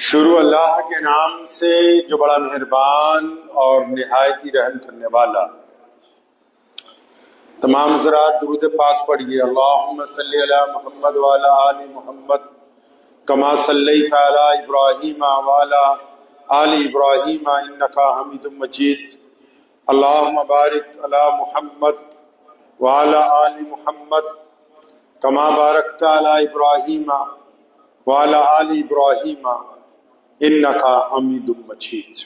شروع اللہ کے نام سے جو بڑا مہربان اور نہایت ہی رحم کرنے والا۔ تمام حضرات درود پاک پڑھیے۔ اللہم صلی علی محمد وعلی آل محمد کما صلیت علی ابراہیم وعلی آل ابراہیم انکا حمید مجید۔ اللہم بارک علی محمد وعلی آل محمد کما بارکت علی ابراہیم وعلی آل ابراہیم انکا حمید مجید۔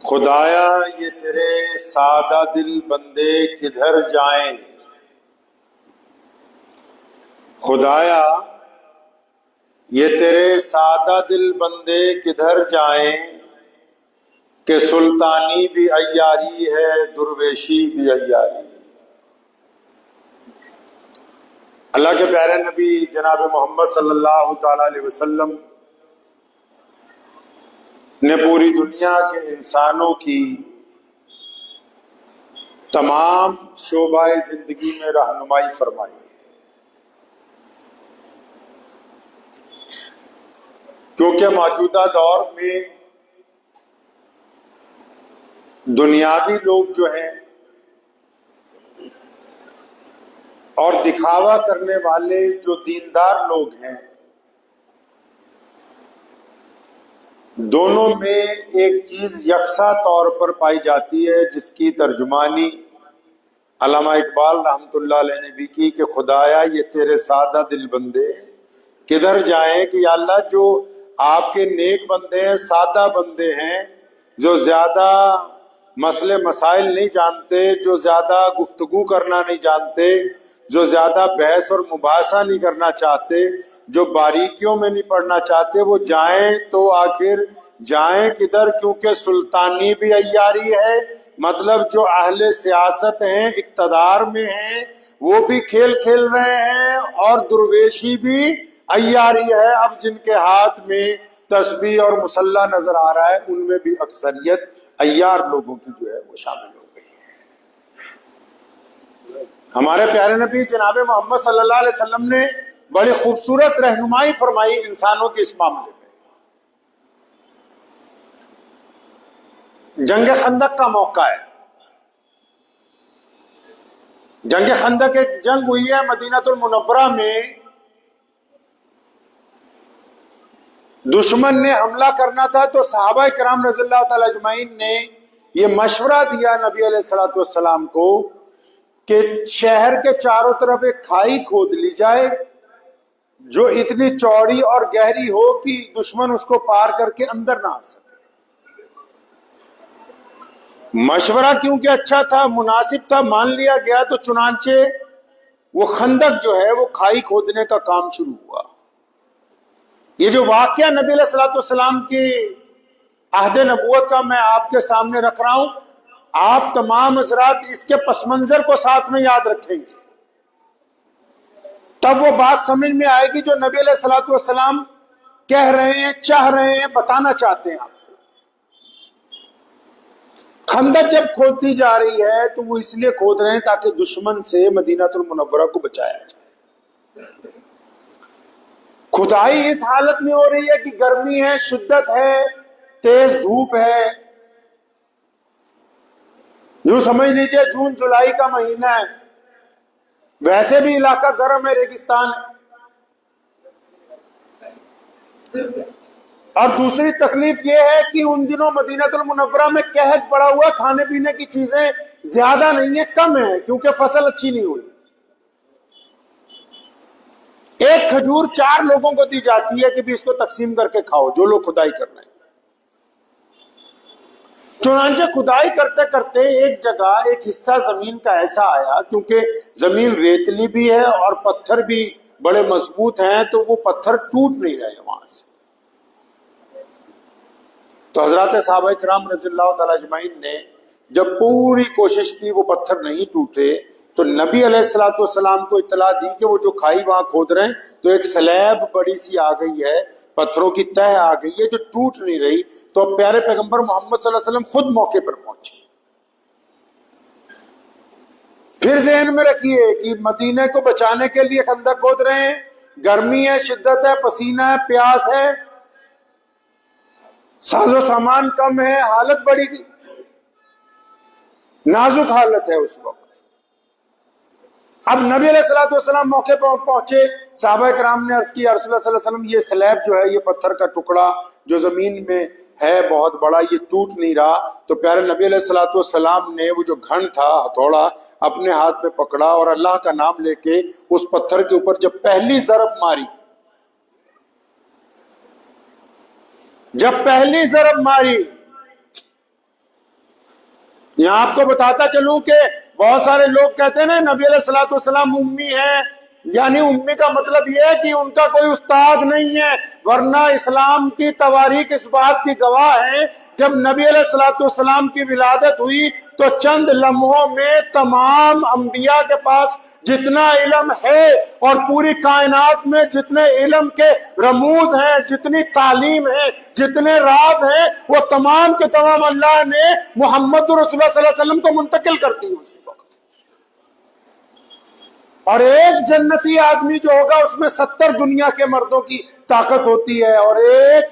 خدایا یہ تیرے سادہ دل بندے کدھر جائیں، خدایا یہ تیرے سادہ دل بندے کدھر جائیں کہ سلطانی بھی عیاری ہے درویشی بھی عیاری۔ اللہ کے پیارے نبی جناب محمد صلی اللہ تعالی علیہ وسلم نے پوری دنیا کے انسانوں کی تمام شعبۂ زندگی میں رہنمائی فرمائی ہے، کیونکہ موجودہ دور میں دنیاوی لوگ جو ہیں اور دکھاوا کرنے والے جو دیندار لوگ ہیں، دونوں میں ایک چیز یکساں طور پر پائی جاتی ہے، جس کی ترجمانی علامہ اقبال رحمۃ اللہ علیہ نے بھی کی کہ خدایا یہ تیرے سادہ دل بندے کدھر جائیں، کہ یا اللہ جو آپ کے نیک بندے ہیں، سادہ بندے ہیں، جو زیادہ مسئلے مسائل نہیں جانتے، جو زیادہ گفتگو کرنا نہیں جانتے، جو زیادہ بحث اور مباحثہ نہیں کرنا چاہتے، جو باریکیوں میں نہیں پڑھنا چاہتے، وہ جائیں تو آخر جائیں کدھر؟ کیونکہ سلطانی بھی عیاری ہے، مطلب جو اہل سیاست ہیں، اقتدار میں ہیں، وہ بھی کھیل کھیل رہے ہیں، اور درویشی بھی عیاری ہے۔ اب جن کے ہاتھ میں تسبیح اور مصلی نظر آ رہا ہے، ان میں بھی اکثریت عیار لوگوں کی جو ہے وہ شامل ہو گئی ہے۔ ہمارے پیارے نبی جناب محمد صلی اللہ علیہ وسلم نے بڑی خوبصورت رہنمائی فرمائی انسانوں کے اس معاملے میں۔ جنگ خندق کا موقع ہے۔ جنگ خندق ایک جنگ ہوئی ہے مدینہ المنورہ میں۔ دشمن نے حملہ کرنا تھا تو صحابہ کرام رضی اللہ تعالی اجمعین نے یہ مشورہ دیا نبی علیہ الصلوۃ والسلام کو کہ شہر کے چاروں طرف ایک کھائی کھود لی جائے جو اتنی چوڑی اور گہری ہو کہ دشمن اس کو پار کر کے اندر نہ آ سکے۔ مشورہ کیونکہ اچھا تھا، مناسب تھا، مان لیا گیا، تو چنانچہ وہ خندق جو ہے وہ کھائی کھودنے کا کام شروع ہوا۔ یہ جو واقعہ نبی علیہ الصلوۃ والسلام کی عہد نبوت کا میں آپ کے سامنے رکھ رہا ہوں، آپ تمام حضرات اس کے پس منظر کو ساتھ میں یاد رکھیں گے، تب وہ بات سمجھ میں آئے گی جو نبی علیہ الصلوۃ والسلام کہہ رہے ہیں، چاہ رہے ہیں، بتانا چاہتے ہیں آپ کو۔ خندق جب کھودتی جا رہی ہے تو وہ اس لیے کھود رہے ہیں تاکہ دشمن سے مدینہ المنورہ کو بچایا جائے۔ کھدائی اس حالت میں ہو رہی ہے کہ گرمی ہے، شدت ہے، تیز دھوپ ہے، یوں سمجھ لیجئے جون جولائی کا مہینہ ہے، ویسے بھی علاقہ گرم ہے، ریگستان ہے۔ اور دوسری تکلیف یہ ہے کہ ان دنوں مدینہ المنورہ میں قحط پڑا ہوا، کھانے پینے کی چیزیں زیادہ نہیں ہیں، کم ہیں، کیونکہ فصل اچھی نہیں ہوئی۔ ایک کھجور 4 لوگوں کو دی جاتی ہے کہ بھی اس کو تقسیم کر کے کھاؤ جو لوگ کھدائی کر رہے ہیں۔ چنانچہ کھدائی کرتے کرتے ایک جگہ ایک حصہ زمین کا ایسا آیا، کیونکہ زمین ریتلی بھی ہے اور پتھر بھی بڑے مضبوط ہیں، تو وہ پتھر ٹوٹ نہیں رہے وہاں سے۔ تو حضرات صحابہ کرام رضی اللہ تعالی اجمعین نے جب پوری کوشش کی وہ پتھر نہیں ٹوٹے، تو نبی علیہ الصلوۃ والسلام کو اطلاع دی کہ وہ جو کھائی وہاں کھود رہے ہیں تو ایک سلیب بڑی سی آ گئی ہے، پتھروں کی تہ آ گئی ہے جو ٹوٹ نہیں رہی۔ تو پیارے پیغمبر محمد صلی اللہ علیہ وسلم خود موقع پر پہنچے۔ پھر ذہن میں رکھیے کہ مدینے کو بچانے کے لیے خندق کھود رہے ہیں، گرمی ہے، شدت ہے، پسینہ ہے، پیاس ہے، ساز و سامان کم ہے، حالت بڑی نازک حالت ہے اس وقت۔ اب نبی علیہ الصلوۃ والسلام موقع پر پہنچے، صحابہ کرام نے عرض کی، یا رسول اللہ صلی اللہ علیہ وسلم یہ سلیب جو ہے، یہ پتھر کا ٹکڑا جو زمین میں ہے بہت بڑا، یہ ٹوٹ نہیں رہا۔ تو پیارے نبی علیہ الصلوۃ والسلام نے وہ جو گھن تھا، ہتھوڑا، اپنے ہاتھ میں پکڑا اور اللہ کا نام لے کے اس پتھر کے اوپر جب پہلی ضرب ماری، یہاں آپ کو بتاتا چلوں کہ بہت سارے لوگ کہتے ہیں نا نبی علیہ الصلوۃ والسلام امی ہیں، یعنی امی کا مطلب یہ ہے کہ ان کا کوئی استاد نہیں ہے، ورنہ اسلام کی تواریخ اس بات کی گواہ ہے، جب نبی علیہ الصلوۃ والسلام کی ولادت ہوئی تو چند لمحوں میں تمام انبیاء کے پاس جتنا علم ہے اور پوری کائنات میں جتنے علم کے رموز ہیں، جتنی تعلیم ہے، جتنے راز ہیں، وہ تمام کے تمام اللہ نے محمد رسول اللہ صلی اللہ علیہ وسلم کو منتقل کر دی اسی وقت۔ اور ایک جنتی آدمی جو ہوگا اس میں 70 دنیا کے مردوں کی طاقت ہوتی ہے، اور ایک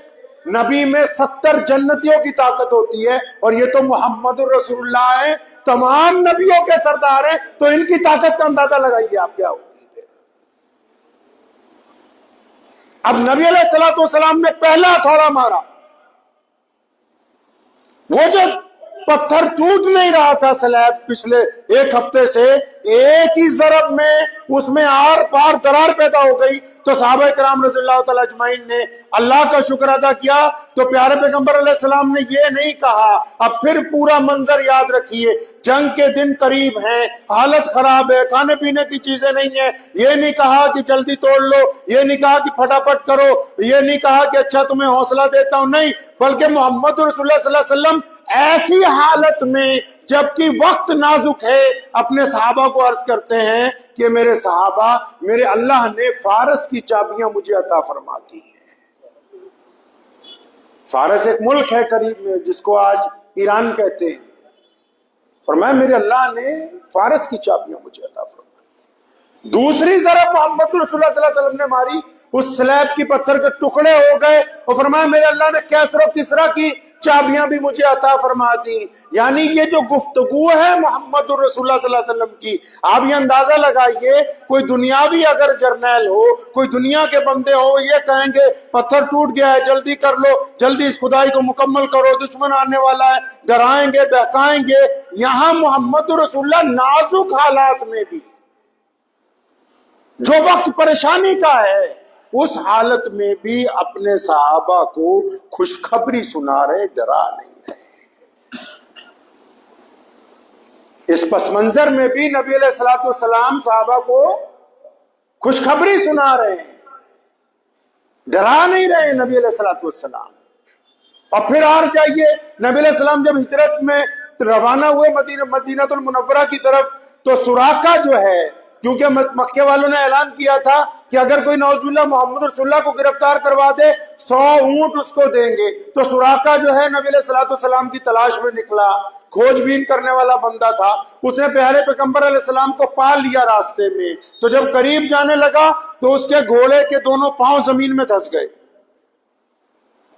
نبی میں 70 جنتیوں کی طاقت ہوتی ہے، اور یہ تو محمد الرسول اللہ ہیں، تمام نبیوں کے سردار ہیں، تو ان کی طاقت کا اندازہ لگائیے آپ کیا ہوگی۔ اب نبی علیہ الصلوۃ والسلام نے پہلا ہتھوڑا مارا، وہ جو پتھر ٹوٹ نہیں رہا تھا سلیب پچھلے ایک ہفتے سے، ایک ہی ضرب میں اس میں آر پار درار پیدا ہو گئی۔ تو صحابہ کرام رضی اللہ تعالی اجمعین نے اللہ کا شکر ادا کیا۔ تو پیارے پیغمبر علیہ السلام نے یہ نہیں کہا، اب پھر پورا منظر یاد رکھیے، جنگ کے دن قریب ہیں، حالت خراب ہے، کھانے پینے کی چیزیں نہیں ہیں، یہ نہیں کہا کہ جلدی توڑ لو، یہ نہیں کہا کہ پھٹافٹ کرو، یہ نہیں کہا کہ اچھا تمہیں حوصلہ دیتا ہوں، نہیں، بلکہ محمد رسول اللہ صلی اللہ علیہ وسلم ایسی حالت میں جبکہ وقت نازک ہے اپنے صحابہ کو عرض کرتے ہیں کہ میرے صحابہ، میرے اللہ نے فارس کی چابیاں مجھے عطا فرما دی ہیں۔ فارس ایک ملک ہے قریب میں جس کو آج ایران کہتے ہیں، فرمایا میرے اللہ نے فارس کی چابیاں مجھے عطا فرما دی۔ دوسری ضرب محمد رسول اللہ صلی اللہ علیہ وسلم نے ماری، اس سلیب کی پتھر کے ٹکڑے ہو گئے، اور فرمایا میرے اللہ نے کیسر و کسرا کی چابیاں بھی مجھے عطا فرما دی۔ یعنی یہ جو گفتگو ہے محمد الرسول اللہ صلی اللہ علیہ وسلم کی، آپ یہ اندازہ لگائیے، کوئی دنیاوی اگر جرنیل ہو، کوئی دنیا کے بندے ہو، یہ کہیں گے پتھر ٹوٹ گیا ہے، جلدی کر لو، جلدی اس خدائی کو مکمل کرو، دشمن آنے والا ہے، ڈرائیں گے، بہکائیں گے۔ یہاں محمد الرسول اللہ نازک حالات میں بھی، جو وقت پریشانی کا ہے، اس حالت میں بھی اپنے صحابہ کو خوشخبری سنا رہے، ڈرا نہیں رہے۔ اس پس منظر میں بھی نبی علیہ الصلوۃ والسلام صحابہ کو خوشخبری سنا رہے ہیں، ڈرا نہیں رہے نبی علیہ الصلوۃ والسلام۔ اور پھر آر جائیے، نبی علیہ السلام جب ہجرت میں روانہ ہوئے مدینہ المنورہ کی طرف، تو سراقہ جو ہے، کیونکہ مکے والوں نے اعلان کیا تھا کہ اگر کوئی نعوذ باللہ محمد رسول اللہ کو گرفتار کروا دے 100 اونٹ اس کو دیں گے۔ تو سراقہ جو ہے نبی علیہ الصلوۃ والسلام کی تلاش میں نکلا، کھوج بین کرنے والا بندہ تھا، اس نے پیارے پیغمبر علیہ السلام کو پا لیا راستے میں۔ تو جب قریب جانے لگا تو اس کے گھوڑے کے دونوں پاؤں زمین میں دھس گئے۔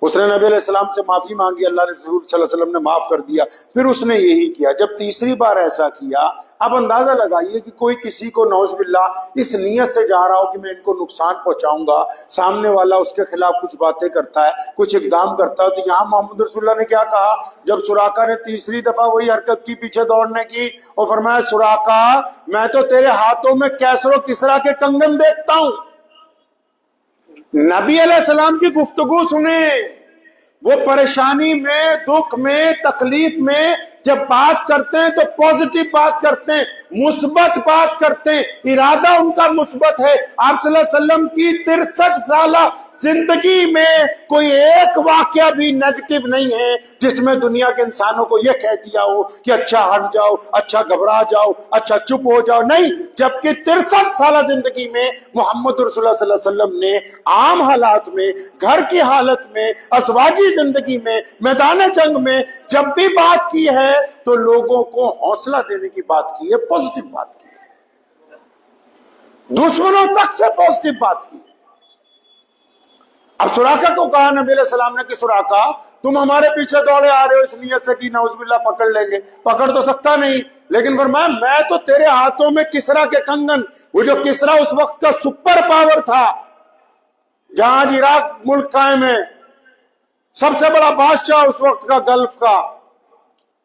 اس نے نبی علیہ السلام سے معافی مانگی، اللہ رسول صلی اللہ علیہ وسلم نے معاف کر دیا۔ پھر اس نے یہی کیا، جب تیسری بار ایسا کیا، اب اندازہ لگائیے کہ کوئی کسی کو نعوذ باللہ اس نیت سے جا رہا ہو کہ میں ان کو نقصان پہنچاؤں گا، سامنے والا اس کے خلاف کچھ باتیں کرتا ہے، کچھ اقدام کرتا ہے۔ تو یہاں محمد رسول اللہ نے کیا کہا، جب سراقہ نے تیسری دفعہ وہی حرکت کی پیچھے دوڑنے کی، اور فرمایا سراقہ میں تو تیرے ہاتھوں میں کیسر و کسرا کے کنگن دیکھتا ہوں۔ نبی علیہ السلام کی گفتگو سنیں، وہ پریشانی میں، دکھ میں، تکلیف میں جب بات کرتے ہیں تو پازیٹیو بات کرتے ہیں، مثبت بات کرتے ہیں، ارادہ ان کا مثبت ہے۔ آپ صلی اللہ علیہ وسلم کی 63 سالہ زندگی میں کوئی ایک واقعہ بھی نیگیٹو نہیں ہے جس میں دنیا کے انسانوں کو یہ کہہ دیا ہو کہ اچھا ہٹ جاؤ، اچھا گھبرا جاؤ، اچھا چپ ہو جاؤ، نہیں۔ جبکہ 63 سالہ زندگی میں محمد رسول اللہ صلی اللہ علیہ وسلم نے عام حالات میں، گھر کی حالت میں، ازواجی زندگی میں، میدان جنگ میں جب بھی بات کی ہے تو لوگوں کو حوصلہ دینے کی بات کی ہے، پازیٹیو بات کی ہے، دشمنوں تک سے پازیٹیو بات کی ہے۔ اب سراقہ کو کہا نبی علیہ السلام نے کہ سراقہ تم ہمارے پیچھے دوڑے آ رہے ہو اس نیت سے کہ نعوذ باللہ پکڑ لیں گے، پکڑ تو سکتا نہیں، لیکن فرمایا میں تو تیرے ہاتھوں میں کسرا کے کنگن، وہ جو کسرا اس وقت کا سپر پاور تھا جہاں آج عراق ملک قائم ہے، سب سے بڑا بادشاہ اس وقت کا گلف کا،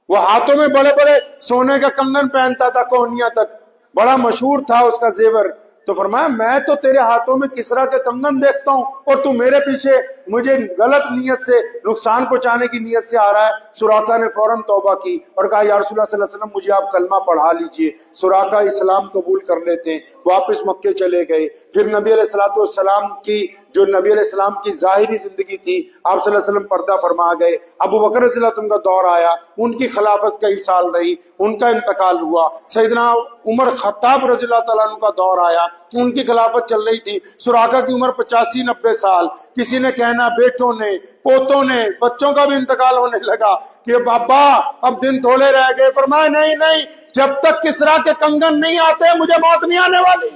وہ ہاتھوں میں بڑے بڑے سونے کے کنگن پہنتا تھا، کوہنیاں تک، بڑا مشہور تھا اس کا زیور. تو فرمایا میں تو تیرے ہاتھوں میں کسرا کے کنگن دیکھتا ہوں اور تو میرے پیچھے مجھے غلط نیت سے نقصان پہنچانے کی نیت سے آ رہا ہے. سراقہ نے فوراً توبہ کی اور کہا یا رسول اللہ صلی اللہ علیہ وسلم مجھے آپ کلمہ پڑھا لیجئے. سراقہ اسلام قبول کر لیتے، واپس مکے چلے گئے. پھر نبی علیہ السلام کی جو نبی علیہ السلام کی ظاہری زندگی تھی آپ صلی اللہ علیہ وسلم پردہ فرما گئے. ابو بکر رضی اللہ عنہ کا دور آیا، ان کی خلافت کئی سال رہی، ان کا انتقال ہوا. سیدنا عمر خطاب رضی اللہ تعالیٰ عنہ کا دور آیا، ان کی خلافت چل رہی تھی. سراقہ کی عمر 85-90 سال. کسی نے کہنا بیٹوں نے، پوتوں نے، بچوں کا بھی انتقال ہونے لگا کہ بابا اب دن تھوڑے رہ گئے. فرمایا نہیں نہیں، جب تک کسرا کے کنگن نہیں آتے مجھے موت نہیں آنے والی،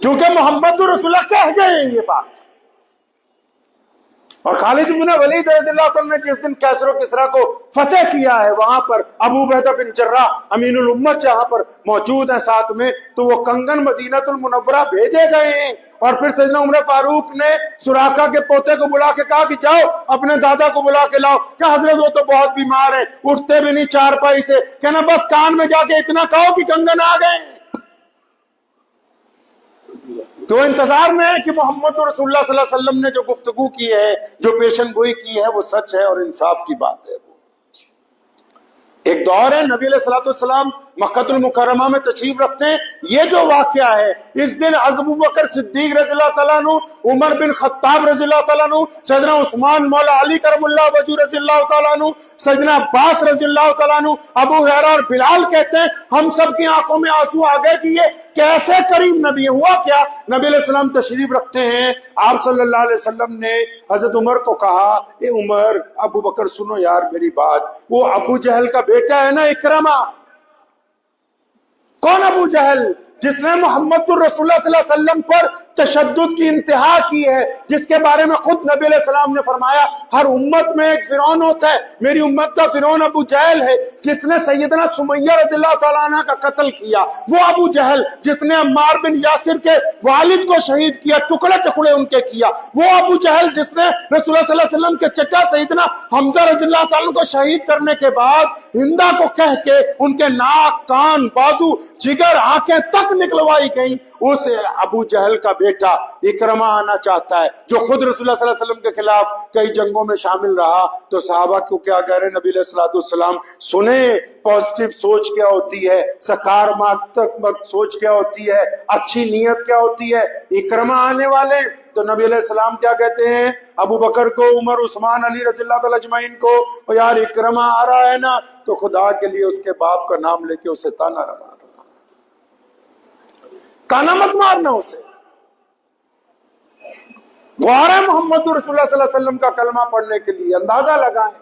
کیونکہ محمد رسول اللہ کہہ گئے یہ بات. اور خالد بن ولید رضی اللہ عنہ نے جس دن کیسر و کسرا کو فتح کیا ہے وہاں پر ابو عبیدہ بن جراح امین الامت جہاں پر موجود ہیں ساتھ میں، تو وہ کنگن مدینہ المنورہ بھیجے گئے ہیں. اور پھر سیدنا عمر فاروق نے سراقہ کے پوتے کو بلا کے کہا کہ جاؤ اپنے دادا کو بلا کے لاؤ. کہ حضرت وہ تو بہت بیمار ہے، اٹھتے بھی نہیں چارپائی سے. کہنا بس کان میں جا کے اتنا کہو کہ کنگن آ گئے. تو انتظار میں ہے کہ محمد رسول اللہ صلی اللہ علیہ وسلم نے جو گفتگو کی ہے، جو پیشن گوئی کی ہے، وہ سچ ہے اور انصاف کی بات ہے. ایک دور ہے نبی علیہ السلام مکہ المکرمہ میں تشریف رکھتے ہیں. یہ جو واقعہ ہے اس دن ابو بکر صدیق رضی اللہ تعالیٰ عنہ، عمر بن خطاب رضی اللہ تعالیٰ عنہ، سیدنا عثمان مولا علی کرم اللہ وجہ رضی اللہ تعالیٰ عنہ، سیدنا عباس رضی اللہ تعالیٰ عنہ، ابو ہریرہ اور بلال کہتے ہیں ہم سب کی آنکھوں میں آنسو آ گئے کہ یہ کیسے کریم نبی. ہوا کیا؟ نبی علیہ السلام تشریف رکھتے ہیں، آپ صلی اللہ علیہ وسلم نے حضرت عمر کو کہا اے عمر، ابو بکر سنو یار میری بات، وہ ابو جہل کا بیٹا ہے نا اکرمہ. کون ابو جہل؟ جس نے محمد الرسول اللہ صلی اللہ علیہ وسلم پر تشدد کی انتہا کی ہے، جس کے بارے میں خود نبی علیہ السلام نے فرمایا ہر امت میں ایک فرعون ہوتا ہے، میری امت کا فرعون ابو جہل ہے. جس نے سیدنا سمیہ رضی اللہ تعالیٰ عنہ کا قتل کیا وہ ابو جہل. جس نے عمار بن یاسر کے والد کو شہید کیا، ٹکڑے ٹکڑے ان کے کیا، وہ ابو جہل. جس نے رسول اللہ صلی اللہ علیہ وسلم کے چچا سیدنا حمزہ رضی اللہ تعالیٰ عنہ کو شہید کرنے کے بعد ہندا کو کہہ کے ان کے ناک، کان، بازو، جگر، آنکھیں تک نکلوائی گئی، اس ابو جہل کا بیٹا اکرمہ آنا چاہتا ہے، جو خود رسول اللہ صلی اللہ علیہ وسلم کے خلاف کئی جنگوں میں شامل رہا. تو صحابہ کو کیا کہہ رہے ہیں نبی علیہ السلام سنیں پازیٹیو سوچ کیا ہوتی ہے، سکاراتمک سوچ کیا ہوتی ہے، اچھی نیت کیا ہوتی ہے. اکرمہ آنے والے. تو نبی علیہ السلام کیا کہتے ہیں ابو بکر کو، عمر، عثمان، علی رضی اللہ تعالی اجمعین کو، اور یار اکرمہ آ رہا ہے نا تو خدا کے لیے اس کے باپ کا نام لے کے اسے تانا نہ مارنا، تانا مت مارنا اسے. وہ آ رہا ہے محمد رسول اللہ صلی اللہ علیہ وسلم کا کلمہ پڑھنے کے لیے. اندازہ لگائیں،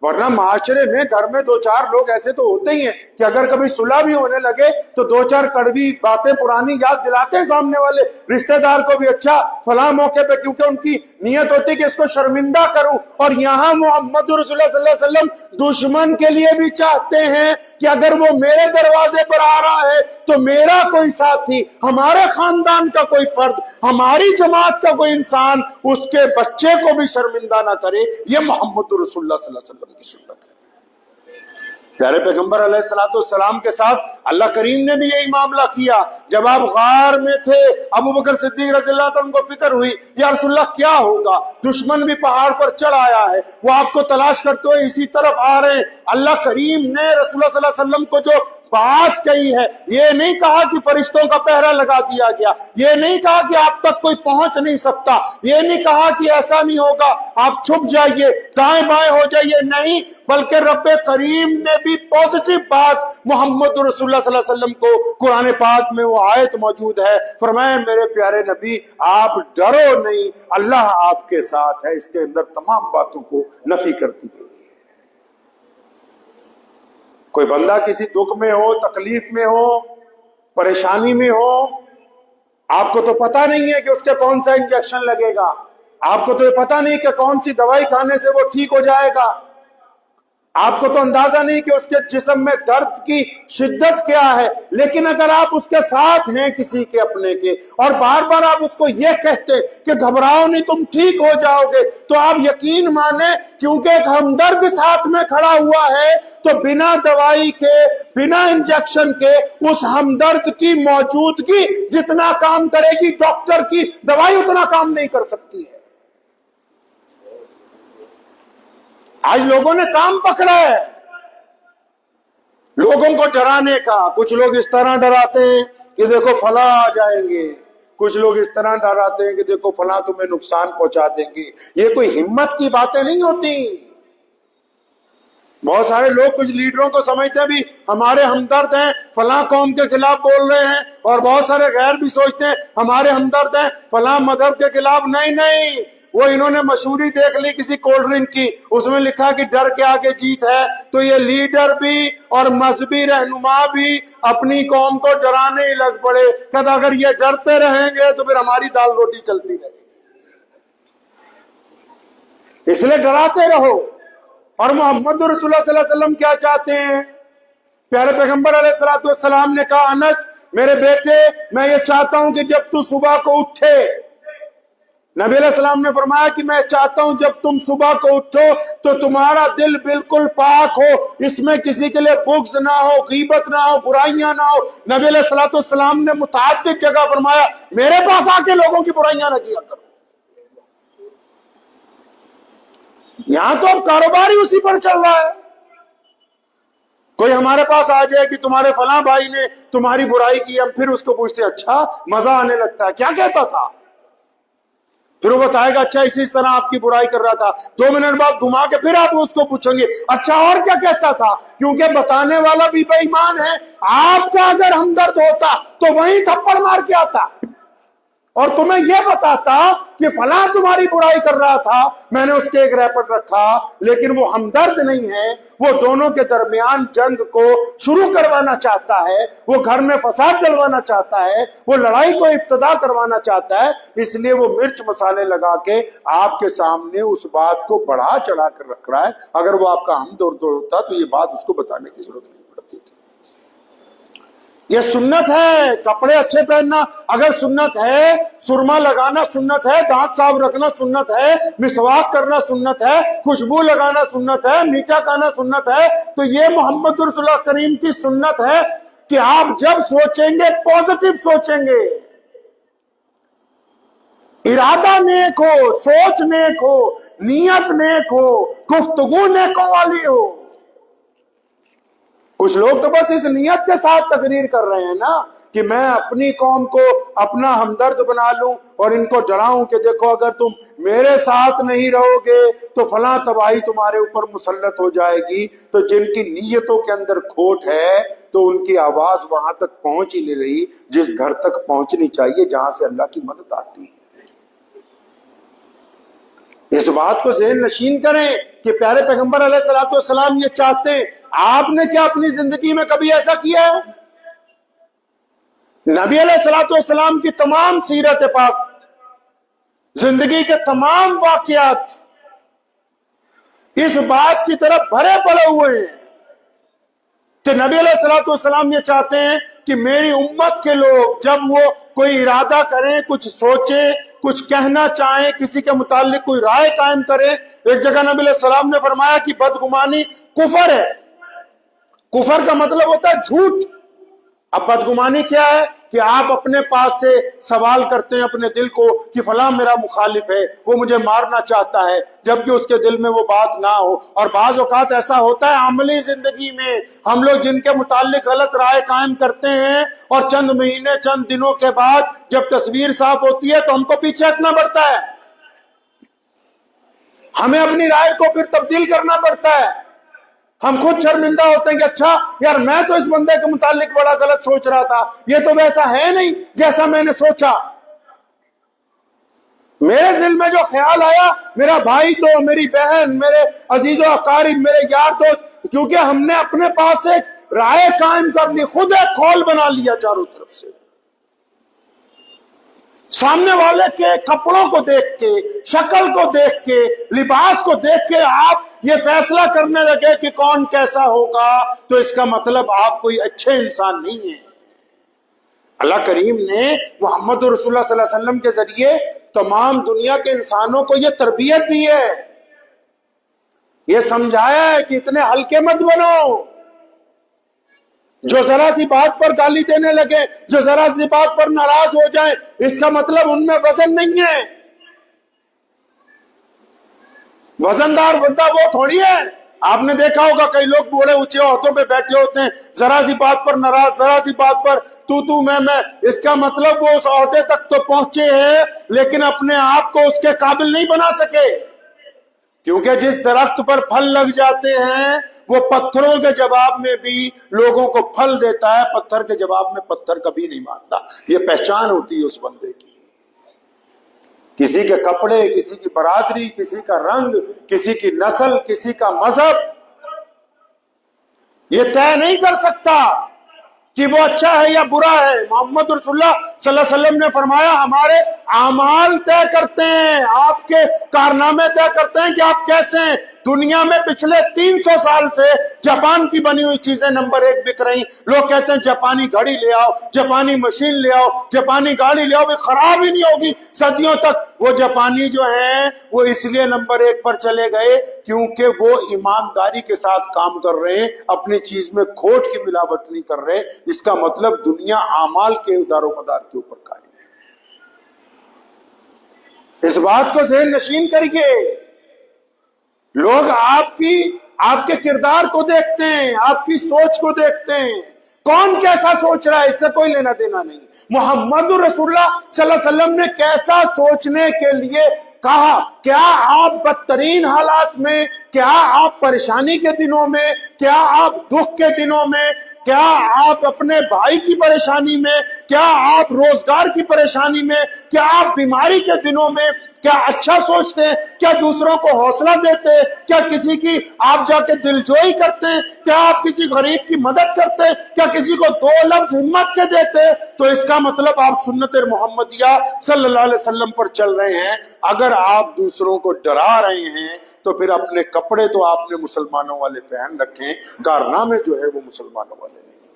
ورنہ معاشرے میں گھر میں دو چار لوگ ایسے تو ہوتے ہی ہیں کہ اگر کبھی صلح بھی ہونے لگے تو دو چار کڑوی باتیں پرانی یاد دلاتے ہیں سامنے والے رشتہ دار کو بھی، اچھا فلاں موقع پہ، کیونکہ ان کی نیت ہوتی ہے کہ اس کو شرمندہ کروں. اور یہاں محمد رسول اللہ صلی اللہ علیہ وسلم دشمن کے لیے بھی چاہتے ہیں کہ اگر وہ میرے دروازے پر آ رہا ہے تو میرا کوئی ساتھی، ہمارے خاندان کا کوئی فرد، ہماری جماعت کا کوئی انسان اس کے بچے کو بھی شرمندہ نہ کرے. یہ محمد رسول اللہ صلی اللہ علیہ وسلم کی سنت ہے. پیارے پیغمبر علیہ السلام کے ساتھ اللہ کریم نے بھی یہی معاملہ کیا. جب آپ غار میں تھے ابو بکر صدیق رضی اللہ عنہ کو فکر ہوئی یا رسول اللہ کیا ہوگا، دشمن بھی پہاڑ پر چڑھ آیا ہے، وہ آپ کو تلاش کرتے ہوئے اسی طرف آ رہے ہیں. اللہ کریم نے رسول اللہ صلی اللہ علیہ وسلم کو جو بات کہی ہے، یہ نہیں کہا کہ فرشتوں کا پہرا لگا دیا گیا، یہ نہیں کہا کہ آپ تک کوئی پہنچ نہیں سکتا، یہ نہیں کہا کہ ایسا نہیں ہوگا آپ چھپ جائیے، دائیں بائیں ہو جائیے، نہیں، بلکہ رب کریم نے بھی پازیٹیو بات محمد رسول اللہ صلی اللہ علیہ وسلم کو، قرآن پاک میں وہ آیت موجود ہے، فرمائے میرے پیارے نبی آپ ڈرو نہیں، اللہ آپ کے ساتھ ہے. اس کے اندر تمام باتوں کو نفی کر دی گئی. کوئی بندہ کسی دکھ میں ہو، تکلیف میں ہو، پریشانی میں ہو، آپ کو تو پتا نہیں ہے کہ اس کے کون سا انجیکشن لگے گا، آپ کو تو یہ پتا نہیں کہ کون سی دوائی کھانے سے وہ ٹھیک ہو جائے گا، آپ کو تو اندازہ نہیں کہ اس کے جسم میں درد کی شدت کیا ہے، لیکن اگر آپ اس کے ساتھ ہیں کسی کے اپنے کے اور بار بار آپ اس کو یہ کہتے کہ گھبراؤ نہیں تم ٹھیک ہو جاؤ گے، تو آپ یقین مانیں کیونکہ ایک ہمدرد ساتھ میں کھڑا ہوا ہے تو بنا دوائی کے بنا انجیکشن کے اس ہمدرد کی موجودگی جتنا کام کرے گی ڈاکٹر کی دوائی اتنا کام نہیں کر سکتی ہے۔ آج لوگوں نے کام پکڑا ہے لوگوں کو ڈرانے کا، کچھ لوگ اس طرح ڈراتے ہیں کہ دیکھو فلاں آ جائیں گے، کچھ لوگ اس طرح ڈراتے ہیں کہ دیکھو فلاں تمہیں نقصان پہنچا دیں گے۔ یہ کوئی ہمت کی باتیں نہیں ہوتی۔ بہت سارے لوگ کچھ لیڈروں کو سمجھتے ہیں بھی ہمارے ہمدرد ہیں فلاں قوم کے خلاف بول رہے ہیں، اور بہت سارے غیر بھی سوچتے ہیں ہمارے ہمدرد ہیں فلاں مذہب کے خلاف۔ نہیں، وہ انہوں نے مشہوری دیکھ لی کسی کولڈ ڈرنک کی، اس میں لکھا کہ ڈر کے آگے جیت ہے، تو یہ لیڈر بھی اور مذہبی رہنما بھی اپنی قوم کو ڈرانے ہی لگ پڑے، کہتا اگر یہ ڈرتے رہیں گے تو پھر ہماری دال روٹی چلتی رہے گی، اس لیے ڈراتے رہو۔ اور محمد رسول اللہ صلی اللہ علیہ وسلم کیا چاہتے ہیں؟ پیارے پیغمبر علیہ السلام نے کہا انس میرے بیٹے میں یہ چاہتا ہوں کہ جب تو صبح کو اٹھے، نبی علیہ السلام نے فرمایا کہ میں چاہتا ہوں جب تم صبح کو اٹھو تو تمہارا دل بالکل پاک ہو، اس میں کسی کے لیے بغض نہ ہو، غیبت نہ ہو، برائیاں نہ ہو۔ نبی علیہ السلام نے متعدد جگہ فرمایا میرے پاس آ کے لوگوں کی برائیاں نہ کیا کرو۔ یہاں تو اب کاروبار ہی اسی پر چل رہا ہے، کوئی ہمارے پاس آ جائے کہ تمہارے فلاں بھائی نے تمہاری برائی کی، ہم پھر اس کو پوچھتے ہیں اچھا مزہ آنے لگتا ہے کیا کہتا تھا، پھر وہ بتائے گا اچھا اسی طرح آپ کی برائی کر رہا تھا، 2 منٹ بعد گھما کے پھر آپ اس کو پوچھیں گے اچھا اور کیا کہتا تھا، کیونکہ بتانے والا بھی بے ایمان ہے۔ آپ کا اگر ہمدرد ہوتا تو وہیں تھپڑ مار کے آتا اور تمہیں یہ بتاتا کہ فلاں تمہاری برائی کر رہا تھا، میں نے اس کے ایک ریپٹ رکھا، لیکن وہ ہمدرد نہیں ہے، وہ دونوں کے درمیان جنگ کو شروع کروانا چاہتا ہے، وہ گھر میں فساد ڈلوانا چاہتا ہے، وہ لڑائی کو ابتدا کروانا چاہتا ہے، اس لیے وہ مرچ مسالے لگا کے آپ کے سامنے اس بات کو بڑھا چڑھا کر رکھ رہا ہے۔ اگر وہ آپ کا ہمدرد ہوتا تو یہ بات اس کو بتانے کی ضرورت نہیں پڑتی تھی۔ یہ سنت ہے، کپڑے اچھے پہننا اگر سنت ہے، سرما لگانا سنت ہے، دانت صاف رکھنا سنت ہے، مسواک کرنا سنت ہے، خوشبو لگانا سنت ہے، میٹھا کھانا سنت ہے، تو یہ محمد رسول اللہ کریم کی سنت ہے کہ آپ جب سوچیں گے پازیٹو سوچیں گے، ارادہ نیک ہو، سوچ نیک ہو، نیت نیک ہو، گفتگو نیکوں والی ہو۔ کچھ لوگ تو بس اس نیت کے ساتھ تقریر کر رہے ہیں نا کہ میں اپنی قوم کو اپنا ہمدرد بنا لوں اور ان کو ڈراؤں کہ دیکھو اگر تم میرے ساتھ نہیں رہو گے تو فلاں تباہی تمہارے اوپر مسلط ہو جائے گی۔ تو جن کی نیتوں کے اندر کھوٹ ہے تو ان کی آواز وہاں تک پہنچ ہی نہیں رہی جس گھر تک پہنچنی چاہیے جہاں سے اللہ کی مدد آتی ہے۔ اس بات کو ذہن نشین کریں کہ پیارے پیغمبر علیہ السلام یہ چاہتے ہیں۔ آپ نے کیا اپنی زندگی میں کبھی ایسا کیا ہے؟ نبی علیہ السلام کی تمام سیرت پاک، زندگی کے تمام واقعات اس بات کی طرف بھرے پڑے ہوئے ہیں کہ نبی علیہ السلام یہ چاہتے ہیں کہ میری امت کے لوگ جب وہ کوئی ارادہ کریں، کچھ سوچیں، کچھ کہنا چاہیں، کسی کے متعلق کوئی رائے قائم کریں۔ ایک جگہ نبی علیہ السلام نے فرمایا کہ بدگمانی کفر ہے۔ کفر کا مطلب ہوتا ہے جھوٹ۔ اب بدگمانی کیا ہے کہ آپ اپنے پاس سے سوال کرتے ہیں اپنے دل کو کہ فلاں میرا مخالف ہے، وہ مجھے مارنا چاہتا ہے، جبکہ اس کے دل میں وہ بات نہ ہو۔ اور بعض اوقات ایسا ہوتا ہے عملی زندگی میں ہم لوگ جن کے متعلق غلط رائے قائم کرتے ہیں اور چند مہینے چند دنوں کے بعد جب تصویر صاف ہوتی ہے تو ہم کو پیچھے ہٹنا پڑتا ہے، ہمیں اپنی رائے کو پھر تبدیل کرنا پڑتا ہے۔ ہم خود شرمندہ ہوتے ہیں کہ اچھا یار میں تو اس بندے کے متعلق بڑا غلط سوچ رہا تھا، یہ تو ویسا ہے نہیں جیسا میں نے سوچا۔ میرے دل میں جو خیال آیا، میرا بھائی تو، میری بہن، میرے عزیز و اقارب، میرے یار دوست، کیونکہ ہم نے اپنے پاس ایک رائے قائم کر لی، خود ایک کھول بنا لیا چاروں طرف سے۔ سامنے والے کے کپڑوں کو دیکھ کے، شکل کو دیکھ کے، لباس کو دیکھ کے آپ یہ فیصلہ کرنے لگے کہ کون کیسا ہوگا، تو اس کا مطلب آپ کوئی اچھے انسان نہیں ہیں۔ اللہ کریم نے محمد رسول اللہ صلی اللہ علیہ وسلم کے ذریعے تمام دنیا کے انسانوں کو یہ تربیت دی ہے، یہ سمجھایا ہے کہ اتنے ہلکے مت بنو، جو ذرا سی بات پر گالی دینے لگے، جو ذرا سی بات پر ناراض ہو جائیں، اس کا مطلب ان میں وزن نہیں ہے۔ وزندار بندہ وہ تھوڑی ہے۔ آپ نے دیکھا ہوگا کئی لوگ بڑے اونچے عہدوں پہ بیٹھے ہوتے ہیں، ذرا سی بات پر ناراض، ذرا سی بات پر تو میں، اس کا مطلب وہ اس عہدے تک تو پہنچے ہیں لیکن اپنے آپ کو اس کے قابل نہیں بنا سکے، کیونکہ جس درخت پر پھل لگ جاتے ہیں وہ پتھروں کے جواب میں بھی لوگوں کو پھل دیتا ہے، پتھر کے جواب میں پتھر کبھی نہیں مانتا۔ یہ پہچان ہوتی ہے اس بندے کی۔ کسی کے کپڑے، کسی کی برادری، کسی کا رنگ، کسی کی نسل، کسی کا مذہب یہ طے نہیں کر سکتا کہ وہ اچھا ہے یا برا ہے۔ محمد رسول اللہ صلی اللہ علیہ وسلم نے فرمایا ہمارے اعمال طے کرتے ہیں، آپ کے کارنامے طے کرتے ہیں کہ آپ کیسے ہیں۔ دنیا میں پچھلے 300 سال سے جاپان کی بنی ہوئی چیزیں نمبر 1 بک رہی۔ لوگ کہتے ہیں جاپانی گھڑی لے آؤ، جاپانی مشین لے آؤ، جاپانی گاڑی لے آؤ، بھی خراب ہی نہیں ہوگی صدیوں تک۔ وہ جاپانی جو ہیں وہ اس لیے نمبر 1 پر چلے گئے کیونکہ وہ ایمانداری کے ساتھ کام کر رہے ہیں، اپنی چیز میں کھوٹ کی ملاوٹ نہیں کر رہے۔ اس کا مطلب دنیا اعمال کے دار و مدار کے اوپر قائم ہے۔ اس بات کو ذہن نشین کریے۔ لوگ آپ کے کردار کو دیکھتے ہیں، آپ کی سوچ کو دیکھتے ہیں، کون کیسا سوچ رہا ہے اس سے کوئی لینا دینا نہیں۔ محمد رسول اللہ صلی اللہ علیہ وسلم نے کیسا سوچنے کے لیے کہا؟ کیا آپ بدترین حالات میں، کیا آپ پریشانی کے دنوں میں، کیا آپ دکھ کے دنوں میں، کیا آپ اپنے بھائی کی پریشانی میں، کیا آپ روزگار کی پریشانی میں، کیا آپ بیماری کے دنوں میں کیا اچھا سوچتے ہیں؟ کیا دوسروں کو حوصلہ دیتے ہیں؟ کیا کسی کی آپ جا کے دلجوئی کرتے ہیں؟ کیا آپ کسی غریب کی مدد کرتے ہیں؟ کیا کسی کو 2 لفظ ہمت کے دیتے ہیں؟ تو اس کا مطلب آپ سنت محمدیہ صلی اللہ علیہ وسلم پر چل رہے ہیں۔ اگر آپ دوسروں کو ڈرا رہے ہیں تو پھر اپنے کپڑے تو آپ نے مسلمانوں والے پہن رکھیں، کارنامے جو ہے وہ مسلمانوں والے نہیں ہیں،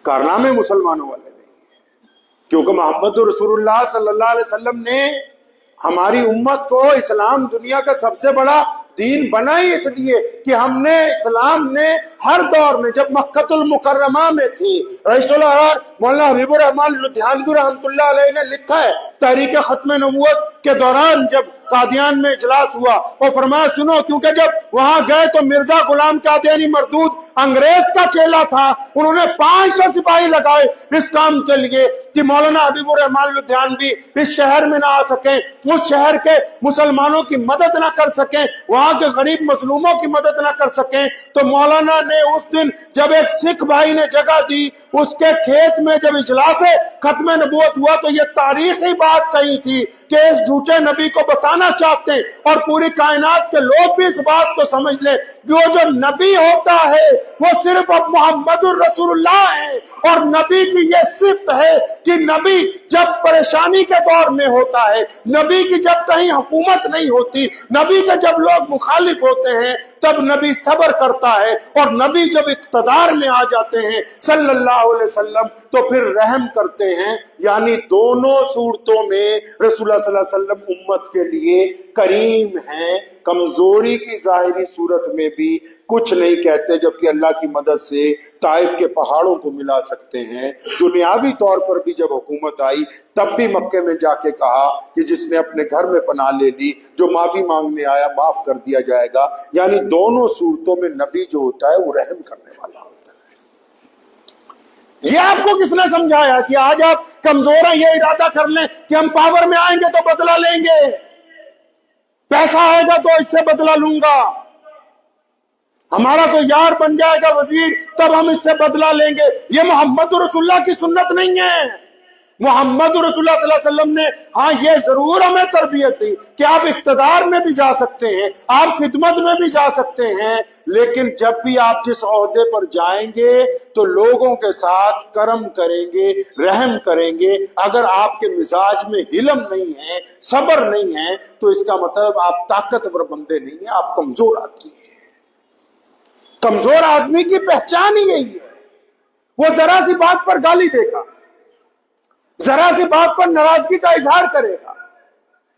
کارنامے مسلمانوں والے نہیں ہیں۔ کیونکہ محمد رسول اللہ صلی اللہ علیہ وسلم نے ہماری امت کو اسلام دنیا کا سب سے بڑا دین بنا ہی اس لیے کہ ہم نے اسلام نے ہر دور میں، جب مکہ المکرمہ میں تھی، رئیس العراق مولانا حبیب الرحمان لدھیانوی رحمۃ اللہ علیہ نے لکھا ہے تحریک ختم نبوت کے دوران جب قادیان میں اجلاس ہوا، اور فرمایا سنو، کیونکہ جب وہاں گئے تو مرزا غلام قادیانی مردود انگریز کا چیلا تھا، انہوں نے 500 سپاہی لگائے اس کام کے لیے کہ مولانا حبیب الرحمان لدھیانوی اس شہر میں نہ آ سکیں، اس شہر کے مسلمانوں کی مدد نہ کر سکیں، وہاں کے غریب مظلوموں کی مدد نہ کر سکیں۔ تو مولانا نے اس دن جب ایک سکھ بھائی نے جگہ دی، اس کے کھیت میں جب اجلاس ختم نبوت ہوا تو یہ تاریخی بات کہی تھی کہ اس جھوٹے نبی کو بتانا چاہتے ہیں اور پوری کائنات کے لوگ بھی اس بات کو سمجھ لیں کہ وہ جو نبی ہوتا ہے وہ صرف اب محمد الرسول اللہ ہے، اور نبی کی یہ صفت ہے کہ نبی جب پریشانی کے دور میں ہوتا ہے، نبی کی جب کہیں حکومت نہیں ہوتی، نبی کے جب لوگ مخالف ہوتے ہیں، تب نبی صبر کرتا ہے، اور نبی جب اقتدار میں آ جاتے ہیں صلی اللہ علیہ وسلم تو پھر رحم کرتے ہیں۔ یعنی دونوں صورتوں میں رسول اللہ صلی اللہ علیہ وسلم امت کے لیے کریم ہیں۔ کمزوری کی ظاہری صورت میں بھی کچھ نہیں کہتے، جبکہ اللہ کی مدد سے طائف کے پہاڑوں کو ملا سکتے ہیں۔ دنیاوی طور پر بھی جب حکومت آئی تب بھی مکے میں جا کے کہا کہ جس نے اپنے گھر میں پناہ لے لی، جو معافی مانگنے آیا معاف کر دیا جائے گا۔ یعنی دونوں صورتوں میں نبی جو ہوتا ہے وہ رحم کرنے والا ہوتا ہے۔ یہ آپ کو کس نے سمجھایا کہ آج آپ کمزور ہیں، یہ ارادہ کر لیں کہ ہم پاور میں آئیں گے تو بدلہ لیں گے، پیسہ آئے گا تو اس سے بدلہ لوں گا، ہمارا کوئی یار بن جائے گا وزیر تب ہم اس سے بدلہ لیں گے؟ یہ محمد رسول اللہ کی سنت نہیں ہے۔ محمد رسول اللہ صلی اللہ علیہ وسلم نے ہاں یہ ضرور ہمیں تربیت دی کہ آپ اقتدار میں بھی جا سکتے ہیں، آپ خدمت میں بھی جا سکتے ہیں، لیکن جب بھی آپ جس عہدے پر جائیں گے تو لوگوں کے ساتھ کرم کریں گے، رحم کریں گے۔ اگر آپ کے مزاج میں حلم نہیں ہے، صبر نہیں ہے، تو اس کا مطلب آپ طاقتور بندے نہیں ہیں، آپ کمزور آدمی ہیں۔ کمزور آدمی کی پہچان ہی یہی ہے، وہ ذرا سی بات پر گالی دے گا، ذرا سی بات پر ناراضگی کا اظہار کرے گا،